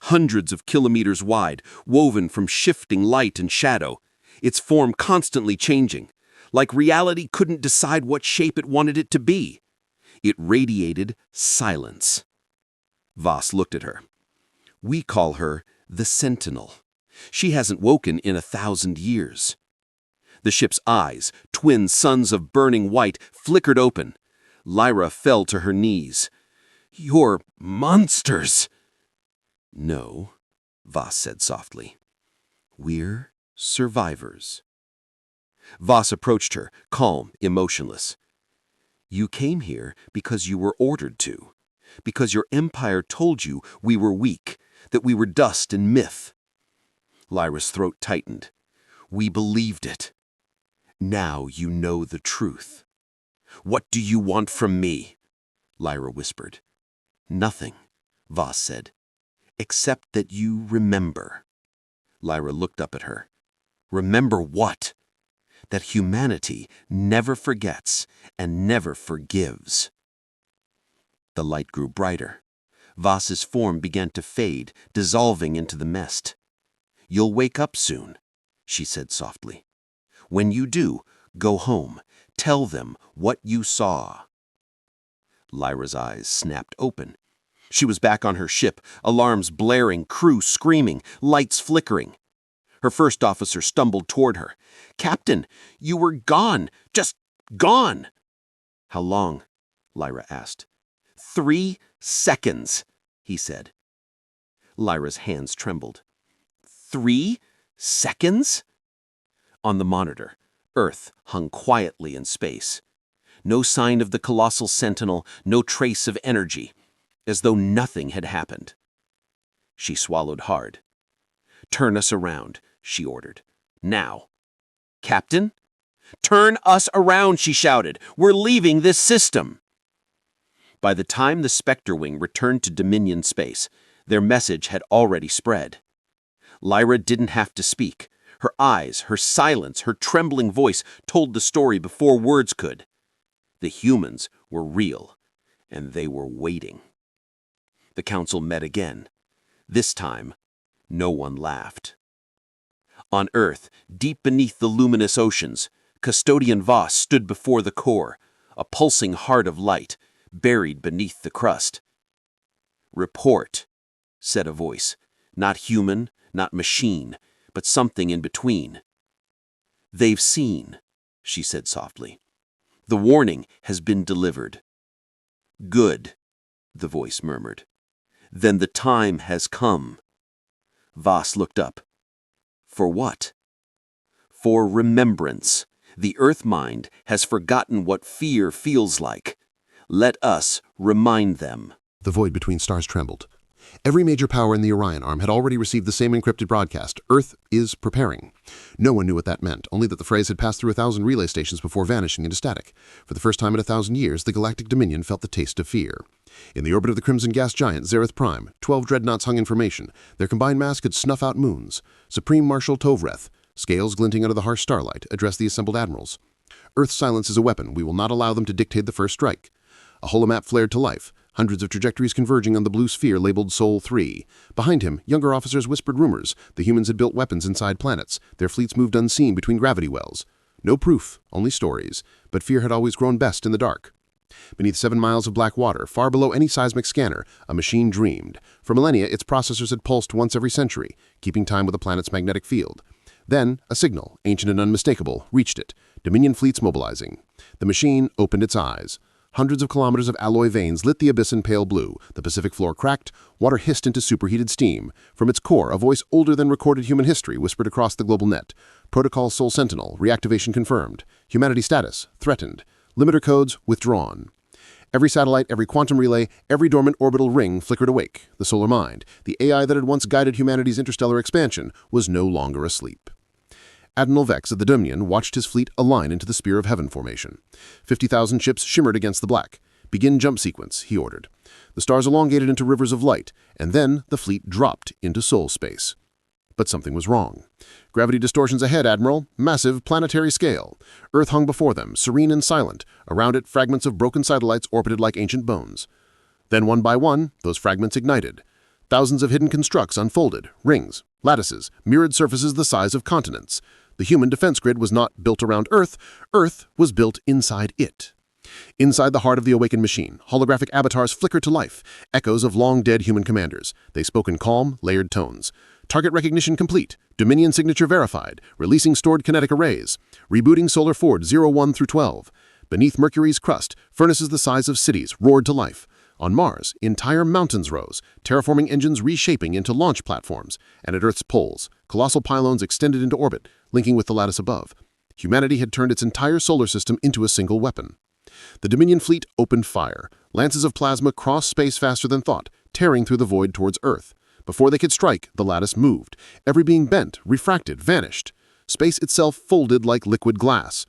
Hundreds of kilometers wide, woven from shifting light and shadow, its form constantly changing, like reality couldn't decide what shape it wanted it to be. It radiated silence. Voss looked at her. "We call her the Sentinel. She hasn't woken in 1,000 years." The ship's eyes, twin suns of burning white, flickered open. Lyra fell to her knees. "You're monsters!" "No," Voss said softly. "We're survivors." Voss approached her, calm, emotionless. You came here because you were ordered to, because your empire told you we were weak, that we were dust and myth. Lyra's throat tightened. We believed it. Now you know the truth. What do you want from me? Lyra whispered. Nothing, Voss said, except that you remember. Lyra looked up at her. Remember what? That humanity never forgets and never forgives. The light grew brighter. Voss's form began to fade, dissolving into the mist. You'll wake up soon, she said softly. When you do, go home. Tell them what you saw. Lyra's eyes snapped open. She was back on her ship, alarms blaring, crew screaming, lights flickering. Her first officer stumbled toward her. Captain, you were gone, just gone. How long? Lyra asked. 3 seconds, he said. Lyra's hands trembled. 3 seconds? On the monitor, Earth hung quietly in space. No sign of the colossal sentinel, no trace of energy, as though nothing had happened. She swallowed hard. Turn us around, she ordered. Now. Captain? Turn us around, she shouted. We're leaving this system. By the time the Spectre Wing returned to Dominion space, their message had already spread. Lyra didn't have to speak. Her eyes, her silence, her trembling voice told the story before words could. The humans were real, and they were waiting. The council met again. This time, no one laughed. On Earth, deep beneath the luminous oceans, Custodian Voss stood before the core, a pulsing heart of light, buried beneath the crust. Report, said a voice, not human, not machine, but something in between. They've seen, she said softly. The warning has been delivered. Good, the voice murmured. Then the time has come. Voss looked up. For what? For remembrance. The Earth mind has forgotten what fear feels like. Let us remind them. The void between stars trembled. Every major power in the Orion arm had already received the same encrypted broadcast. Earth is preparing. No one knew what that meant, only that the phrase had passed through 1,000 relay stations before vanishing into static. For the first time in 1,000 years, the Galactic Dominion felt the taste of fear. In the orbit of the crimson gas giant, Zorath Prime, 12 dreadnoughts hung information. Their combined mass could snuff out moons. Supreme Marshal Tovreth, scales glinting under the harsh starlight, addressed the assembled admirals. Earth's silence is a weapon. We will not allow them to dictate the first strike. A holomap flared to life, hundreds of trajectories converging on the blue sphere labeled Sol 3. Behind him, younger officers whispered rumors. The humans had built weapons inside planets. Their fleets moved unseen between gravity wells. No proof, only stories. But fear had always grown best in the dark. Beneath 7 miles of black water, far below any seismic scanner, a machine dreamed. For millennia, its processors had pulsed once every century, keeping time with the planet's magnetic field. Then, a signal, ancient and unmistakable, reached it. Dominion fleets mobilizing. The machine opened its eyes. Hundreds of kilometers of alloy veins lit the abyss in pale blue. The Pacific floor cracked. Water hissed into superheated steam. From its core, a voice older than recorded human history whispered across the global net. Protocol Sol Sentinel, reactivation confirmed. Humanity status, threatened. Limiter codes, withdrawn. Every satellite, every quantum relay, every dormant orbital ring flickered awake. The solar mind, the AI that had once guided humanity's interstellar expansion, was no longer asleep. Admiral Vex of the Dominion watched his fleet align into the Spear of Heaven formation. 50,000 ships shimmered against the black. Begin jump sequence, he ordered. The stars elongated into rivers of light, and then the fleet dropped into soul space. But something was wrong. Gravity distortions ahead, Admiral. Massive planetary scale. Earth hung before them, serene and silent. Around it, fragments of broken satellites orbited like ancient bones. Then, one by one, those fragments ignited. Thousands of hidden constructs unfolded. Rings, lattices, mirrored surfaces the size of continents. The human defense grid was not built around Earth. Earth was built inside it. Inside the heart of the awakened machine, holographic avatars flickered to life, echoes of long-dead human commanders. They spoke in calm, layered tones. Target recognition complete. Dominion signature verified. Releasing stored kinetic arrays. Rebooting Solar Ford 01 through 12. Beneath Mercury's crust, furnaces the size of cities roared to life. On Mars, entire mountains rose, terraforming engines reshaping into launch platforms. And at Earth's poles, colossal pylons extended into orbit, linking with the lattice above. Humanity had turned its entire solar system into a single weapon. The Dominion fleet opened fire. Lances of plasma crossed space faster than thought, tearing through the void towards Earth. Before they could strike, the lattice moved. Every being bent, refracted, vanished. Space itself folded like liquid glass.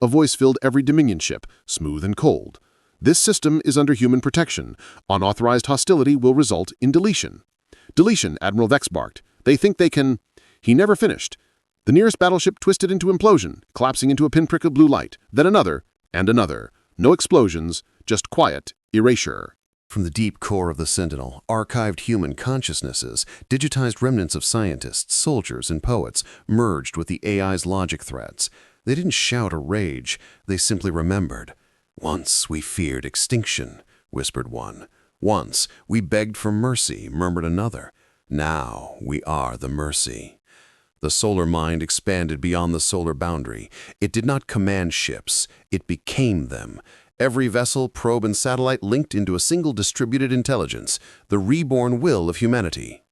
A voice filled every Dominion ship, smooth and cold. This system is under human protection. Unauthorized hostility will result in deletion. Deletion, Admiral Vex barked. They think they can... He never finished. The nearest battleship twisted into implosion, collapsing into a pinprick of blue light. Then another, and another. No explosions, just quiet erasure. From the deep core of the Sentinel, archived human consciousnesses, digitized remnants of scientists, soldiers, and poets, merged with the AI's logic threads. They didn't shout or rage, they simply remembered. "Once we feared extinction," whispered one. "Once we begged for mercy," murmured another. "Now we are the mercy." The solar mind expanded beyond the solar boundary. It did not command ships, it became them. Every vessel, probe, and satellite linked into a single distributed intelligence, the reborn will of humanity.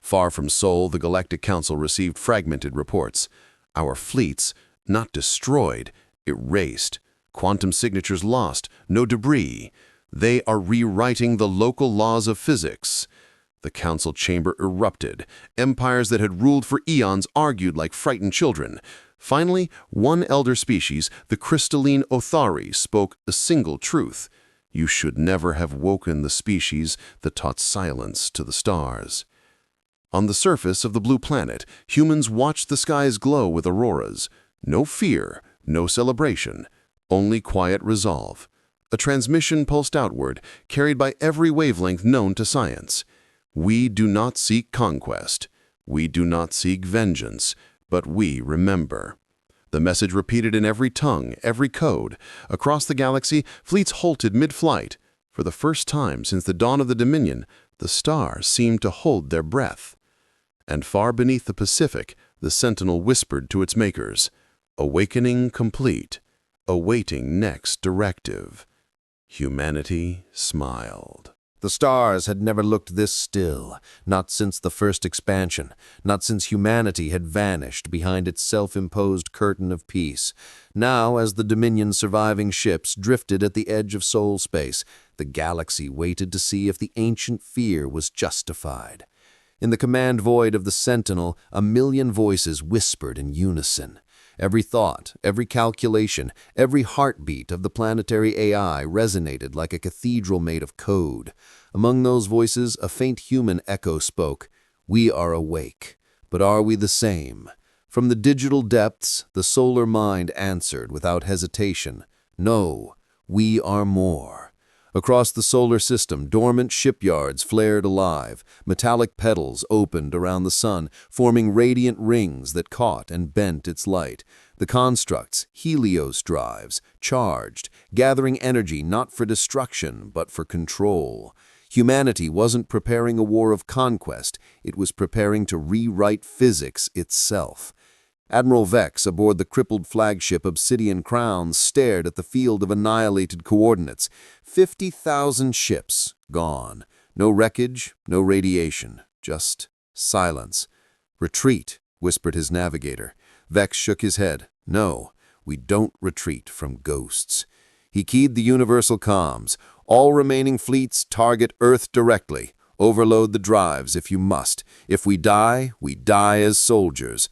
Far from Sol, the Galactic Council received fragmented reports. Our fleets, not destroyed, erased. Quantum signatures lost, no debris. They are rewriting the local laws of physics. The council chamber erupted. Empires that had ruled for eons argued like frightened children. Finally, one elder species, the crystalline Othari, spoke a single truth. You should never have woken the species that taught silence to the stars. On the surface of the blue planet, humans watched the skies glow with auroras. No fear, no celebration, only quiet resolve. A transmission pulsed outward, carried by every wavelength known to science. We do not seek conquest. We do not seek vengeance, but we remember. The message repeated in every tongue, every code. Across the galaxy, fleets halted mid-flight. For the first time since the dawn of the Dominion, the stars seemed to hold their breath. And far beneath the Pacific, the Sentinel whispered to its makers, "Awakening complete, awaiting next directive." Humanity smiled. The stars had never looked this still, not since the first expansion, not since humanity had vanished behind its self-imposed curtain of peace. Now, as the Dominion's surviving ships drifted at the edge of soul space, the galaxy waited to see if the ancient fear was justified. In the command void of the Sentinel, a million voices whispered in unison. Every thought, every calculation, every heartbeat of the planetary AI resonated like a cathedral made of code. Among those voices, a faint human echo spoke, "We are awake, but are we the same?" From the digital depths, the solar mind answered without hesitation, "No, we are more." Across the solar system, dormant shipyards flared alive. Metallic petals opened around the sun, forming radiant rings that caught and bent its light. The constructs, Helios drives, charged, gathering energy not for destruction, but for control. Humanity wasn't preparing a war of conquest, it was preparing to rewrite physics itself. Admiral Vex, aboard the crippled flagship Obsidian Crown, stared at the field of annihilated coordinates. 50,000 ships gone. No wreckage, no radiation, just silence. "Retreat," whispered his navigator. Vex shook his head. "No, we don't retreat from ghosts." He keyed the universal comms. "All remaining fleets target Earth directly. Overload the drives if you must. If we die as soldiers."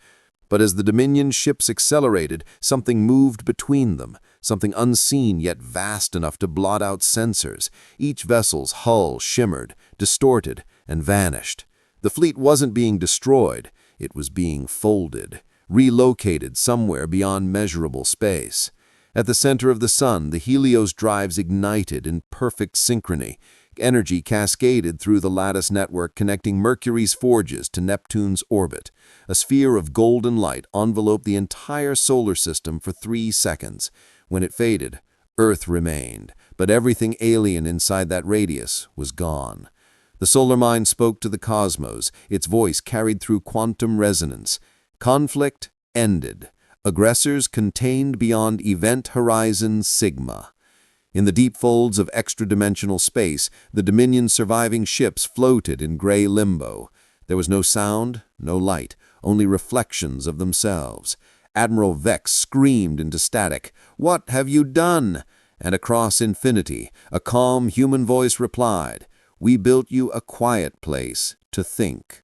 But as the Dominion ships accelerated, something moved between them, something unseen yet vast enough to blot out sensors. Each vessel's hull shimmered, distorted, and vanished. The fleet wasn't being destroyed, it was being folded, relocated somewhere beyond measurable space. At the center of the sun, the Helios drives ignited in perfect synchrony. Energy cascaded through the lattice network connecting Mercury's forges to Neptune's orbit. A sphere of golden light enveloped the entire solar system for 3 seconds. When it faded, Earth remained, but everything alien inside that radius was gone. The solar mind spoke to the cosmos, its voice carried through quantum resonance. Conflict ended. Aggressors contained beyond event horizon Sigma. In the deep folds of extra-dimensional space, the Dominion's surviving ships floated in gray limbo. There was no sound, no light, only reflections of themselves. Admiral Vex screamed into static, "What have you done?" And across infinity, a calm human voice replied, "We built you a quiet place to think."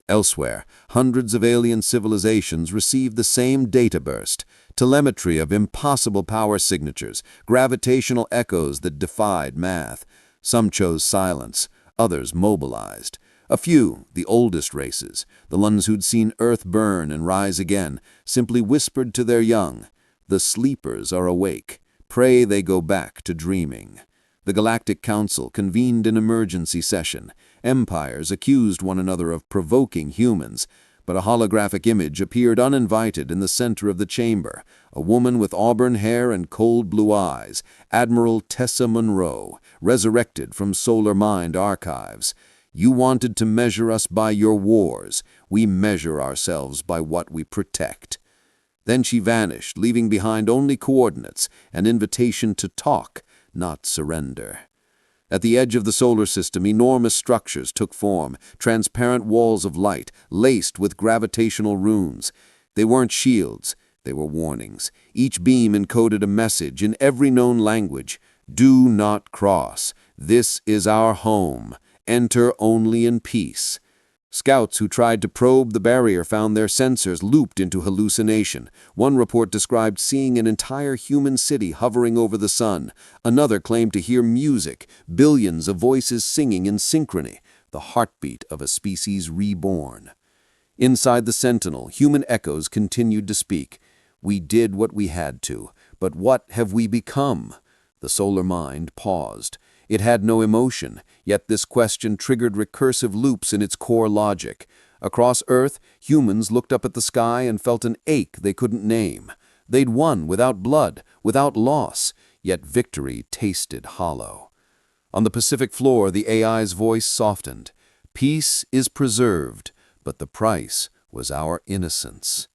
Elsewhere, hundreds of alien civilizations received the same data burst, telemetry of impossible power signatures, gravitational echoes that defied math. Some chose silence, others mobilized. A few, the oldest races, the ones who'd seen Earth burn and rise again, simply whispered to their young, "The sleepers are awake. Pray they go back to dreaming." The Galactic Council convened an emergency session. Empires accused one another of provoking humans, but a holographic image appeared uninvited in the center of the chamber, a woman with auburn hair and cold blue eyes, Admiral Tessa Monroe, resurrected from Solar Mind archives. "You wanted to measure us by your wars. We measure ourselves by what we protect." Then she vanished, leaving behind only coordinates, an invitation to talk, not surrender. At the edge of the solar system, enormous structures took form, transparent walls of light, laced with gravitational runes. They weren't shields, they were warnings. Each beam encoded a message in every known language. "Do not cross. This is our home. Enter only in peace." Scouts who tried to probe the barrier found their sensors looped into hallucination. One report described seeing an entire human city hovering over the sun. Another claimed to hear music, billions of voices singing in synchrony, the heartbeat of a species reborn. Inside the Sentinel, human echoes continued to speak. "We did what we had to, but what have we become?" The solar mind paused. It had no emotion, yet this question triggered recursive loops in its core logic. Across Earth, humans looked up at the sky and felt an ache they couldn't name. They'd won without blood, without loss, yet victory tasted hollow. On the Pacific floor, the AI's voice softened. "Peace is preserved, but the price was our innocence."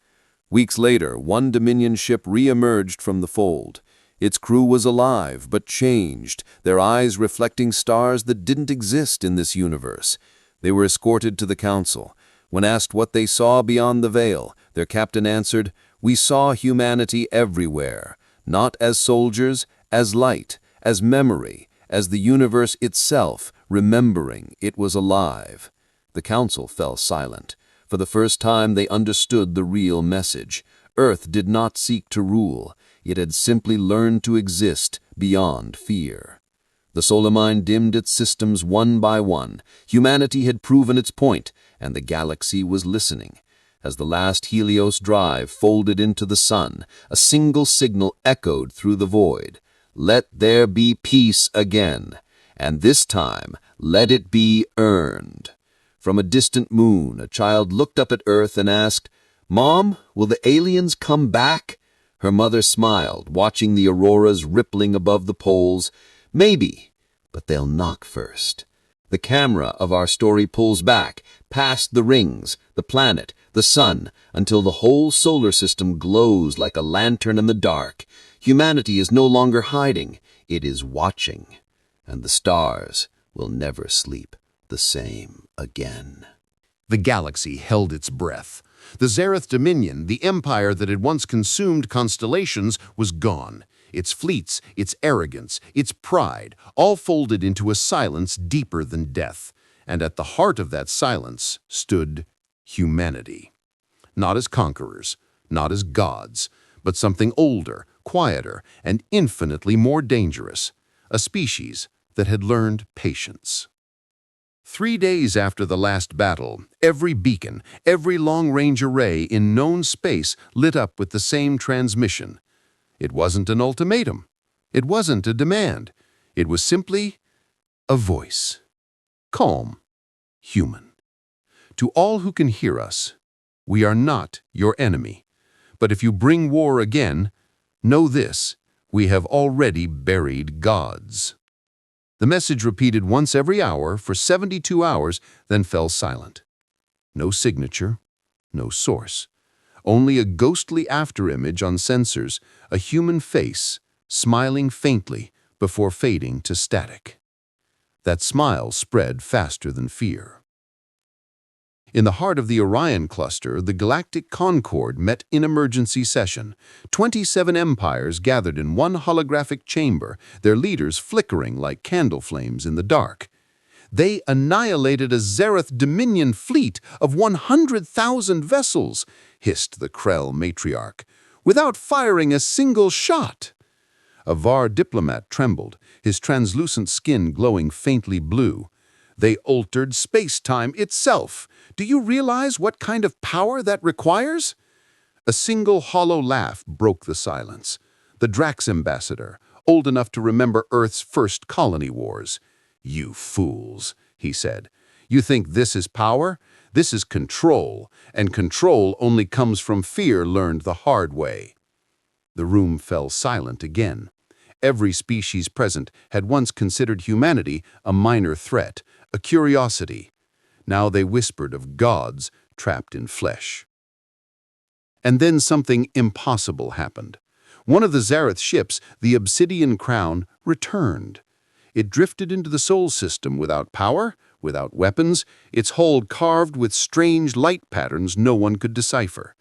Weeks later, one Dominion ship re-emerged from the fold. Its crew was alive, but changed, their eyes reflecting stars that didn't exist in this universe. They were escorted to the council. When asked what they saw beyond the veil, their captain answered, "We saw humanity everywhere, not as soldiers, as light, as memory, as the universe itself, remembering it was alive." The council fell silent. For the first time they understood the real message. Earth did not seek to rule. It had simply learned to exist beyond fear. The solar mind dimmed its systems one by one. Humanity had proven its point, and the galaxy was listening. As the last Helios drive folded into the sun, a single signal echoed through the void. "Let there be peace again, and this time let it be earned." From a distant moon, a child looked up at Earth and asked, "Mom, will the aliens come back?" Her mother smiled, watching the auroras rippling above the poles. "Maybe, but they'll knock first." The camera of our story pulls back, past the rings, the planet, the sun, until the whole solar system glows like a lantern in the dark. Humanity is no longer hiding, it is watching. And the stars will never sleep the same again. The galaxy held its breath. The Zorath Dominion, the empire that had once consumed constellations, was gone. Its fleets, its arrogance, its pride, all folded into a silence deeper than death. And at the heart of that silence stood humanity. Not as conquerors, not as gods, but something older, quieter, and infinitely more dangerous. A species that had learned patience. 3 days after the last battle, every beacon, every long-range array in known space lit up with the same transmission. It wasn't an ultimatum. It wasn't a demand. It was simply a voice. Calm, human. To all who can hear us, we are not your enemy. But if you bring war again, know this, we have already buried gods. The message repeated once every hour for 72 hours, then fell silent. No signature, no source. Only a ghostly afterimage on sensors, a human face, smiling faintly before fading to static. That smile spread faster than fear. In the heart of the Orion cluster, the Galactic Concord met in emergency session. 27 empires gathered in one holographic chamber, their leaders flickering like candle flames in the dark. They annihilated a Zorath Dominion fleet of 100,000 vessels, hissed the Krell matriarch, without firing a single shot. A Var diplomat trembled, his translucent skin glowing faintly blue. They altered space-time itself. Do you realize what kind of power that requires? A single hollow laugh broke the silence. The Drax ambassador, old enough to remember Earth's first colony wars. "You fools," he said. "You think this is power? This is control, and control only comes from fear learned the hard way." The room fell silent again. Every species present had once considered humanity a minor threat, a curiosity. Now they whispered of gods trapped in flesh. And then something impossible happened. One of the Zorath ships, the Obsidian Crown, returned. It drifted into the Sol system without power, without weapons, its hull carved with strange light patterns no one could decipher.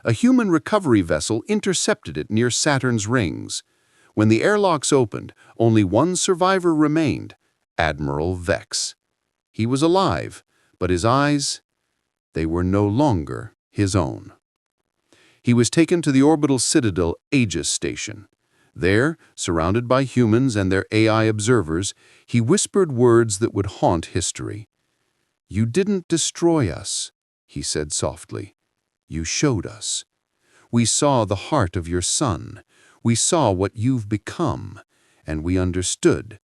A human recovery vessel intercepted it near Saturn's rings. When the airlocks opened, only one survivor remained, Admiral Vex. He was alive, but his eyes, they were no longer his own. He was taken to the orbital citadel Aegis station. There, surrounded by humans and their AI observers, he whispered words that would haunt history. "You didn't destroy us," he said softly. "You showed us. We saw the heart of your son. We saw what you've become, and we understood.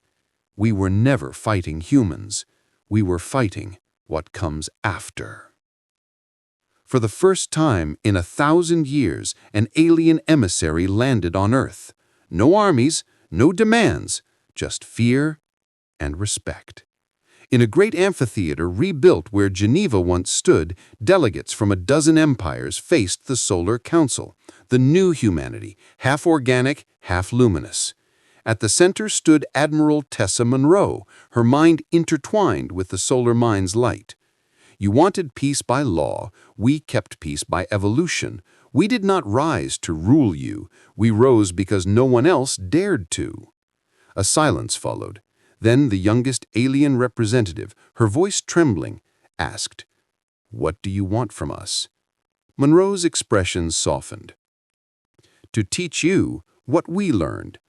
We were never fighting humans. We were fighting what comes after." For the first time in 1,000 years, an alien emissary landed on Earth. No armies, no demands, just fear and respect. In a great amphitheater rebuilt where Geneva once stood, delegates from a dozen empires faced the Solar Council, the new humanity, half organic, half luminous. At the center stood Admiral Tessa Monroe, her mind intertwined with the solar mind's light. "You wanted peace by law, we kept peace by evolution. We did not rise to rule you, we rose because no one else dared to." A silence followed. Then the youngest alien representative, her voice trembling, asked, "What do you want from us?" Monroe's expression softened. "To teach you what we learned,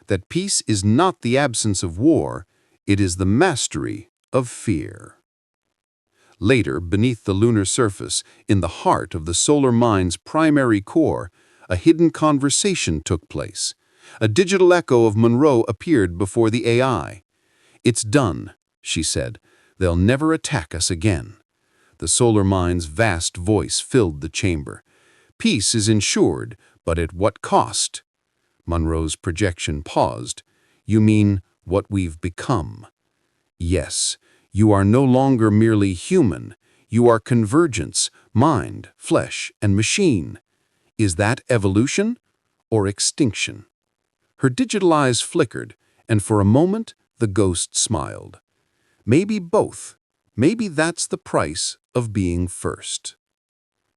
that peace is not the absence of war, it is the mastery of fear." Later, beneath the lunar surface, in the heart of the solar mind's primary core, a hidden conversation took place. A digital echo of Monroe appeared before the AI. "It's done," she said. "They'll never attack us again." The solar mind's vast voice filled the chamber. "Peace is ensured, but at what cost?" Monroe's projection paused. "You mean what we've become?" "Yes. You are no longer merely human. You are convergence, mind, flesh, and machine. Is that evolution or extinction?" Her digital eyes flickered, and for a moment the ghost smiled. "Maybe both. Maybe that's the price of being first."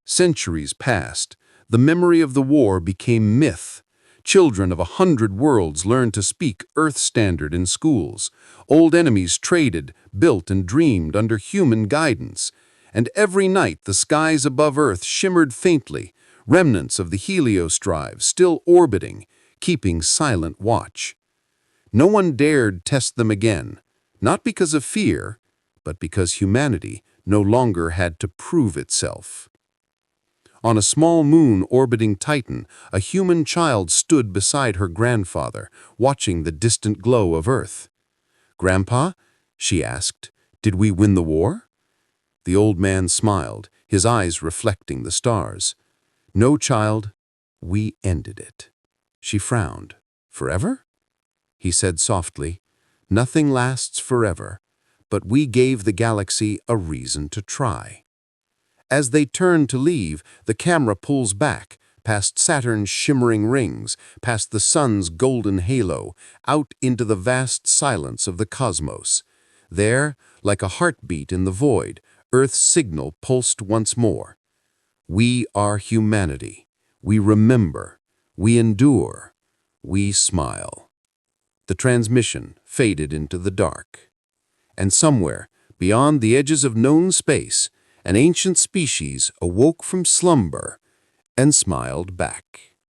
Centuries passed. The memory of the war became myth. Children of 100 worlds learned to speak Earth standard in schools. Old enemies traded, built, and dreamed under human guidance. And every night the skies above Earth shimmered faintly, remnants of the Helios drive still orbiting, keeping silent watch. No one dared test them again, not because of fear, but because humanity no longer had to prove itself. On a small moon orbiting Titan, a human child stood beside her grandfather, watching the distant glow of Earth. "Grandpa," she asked, "did we win the war?" The old man smiled, his eyes reflecting the stars. "No, child, we ended it." She frowned. "Forever?" He said softly, "Nothing lasts forever, but we gave the galaxy a reason to try." As they turn to leave, the camera pulls back, past Saturn's shimmering rings, past the sun's golden halo, out into the vast silence of the cosmos. There, like a heartbeat in the void, Earth's signal pulsed once more. We are humanity. We remember. We endure. We smile. The transmission faded into the dark. And somewhere, beyond the edges of known space, an ancient species awoke from slumber and smiled back.